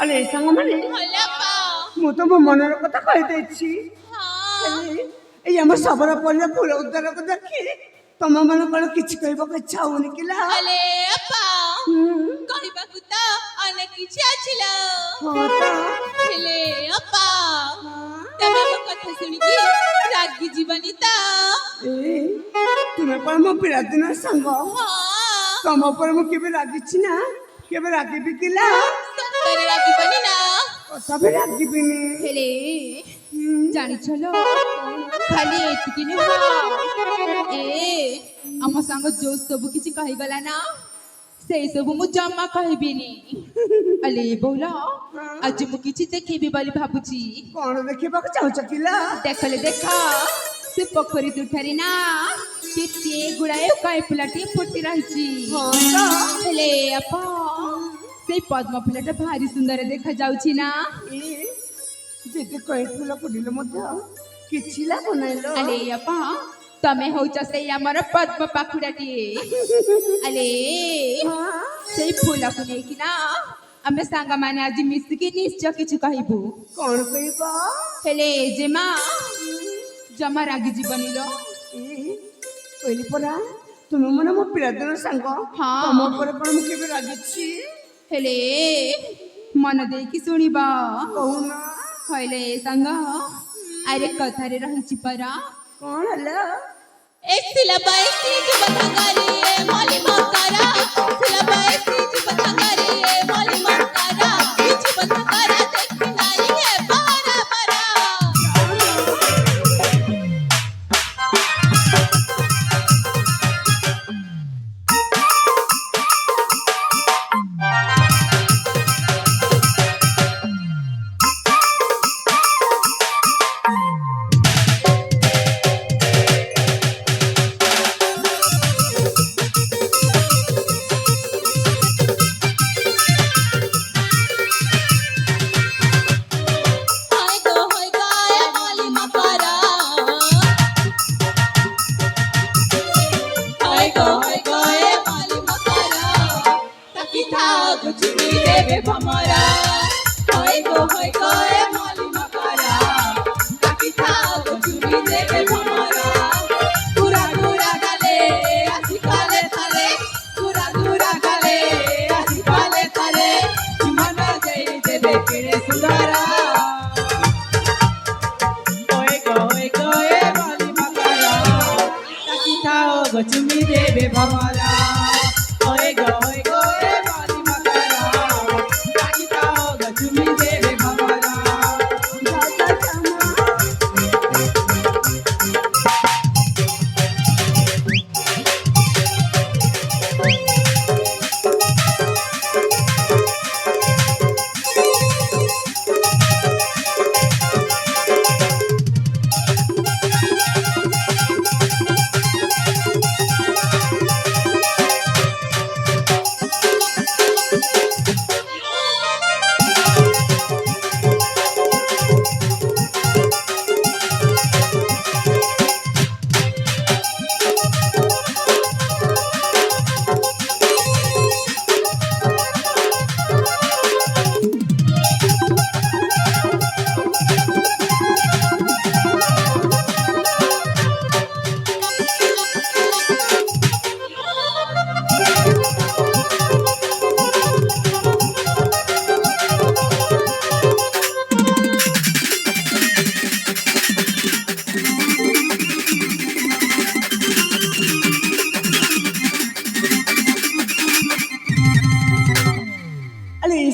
अरे संग माने मु तो मो मनर कथा कहि देछि ए हम सबरा पल्ले फूल उद्धार को देखि तम मन कोन किछ कहबो के इच्छा होनी किला अले अपा कहबा कुता अने किछ आछिला हां तो हेले अपा तमे मो कथा सुनि की रागी जीवनी ता ए तुमे पर मो पिरा दिन संग हां तम पर मु केबे रागिछि ना केबे रागी बिकिला सत्तरे रागी बनी ना सबे रागी बिनी हेले जानी चलो खाली एतिकी नुह ए आम संग जो सब किछि कहि गला ना से सब मु जम्मा कहबिनी अले बोला आज मु किछि देखिबी बोली भाबुची कोन देखिबा के चाहछ किला देखले देखा से पोखरी दुठारी ना केते गुड़ाए काय फुलाटी फुटी रहिची हां तो हेले अपा से पद्म फुलटा भारी सुंदर देखा जाउची ना जेते कई फूल फुटिले मध्य किछि लागो नाइलो अले अपा तमे होउच से हमर पद्म पाखुडाटी अले से फूल को नेकी ना हमें सांगा माने आज मिस के निश्चय किछु कहबू कोन कहबा हेले जेमा जमा रागी जीवनी लो कहली परा तुम मन मो पिरा दिन संग हां तम पर पर मु केबे रागिछि हेले मन दे की सुनिबा कहूना हेले संग अरे कथारे रहिछि परा कोन हला एक सिलबाई सीज बथंगारी मोली मकरा सिलबाई सीज बथंगारी मोली मकरा सीज बथंगारा देखि नाई है बरा बरा चुमी देवे भमरा ओए गो ए माली मकरा ताकी ताओ चुमी देवे भमरा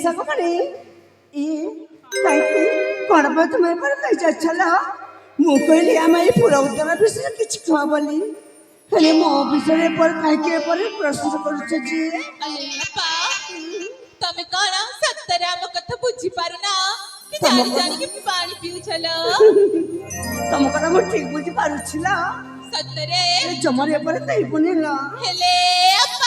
सको माने ई काई कोन बे तुमे पर कहि जाछला मु कहली हम ई पूरा उत्तर विषय किछ खा बोली हेले मो विषय पर काई के पर प्रश्न करू छी अले अपा तमे कोन सत्तरे हम कथा बुझी पारु ना कि जानी जानी के पानी पिउ छलो तम कथा मु ठीक बुझी पारु छिला सत्तरे जमरे पर तई पुनिला हेले अपा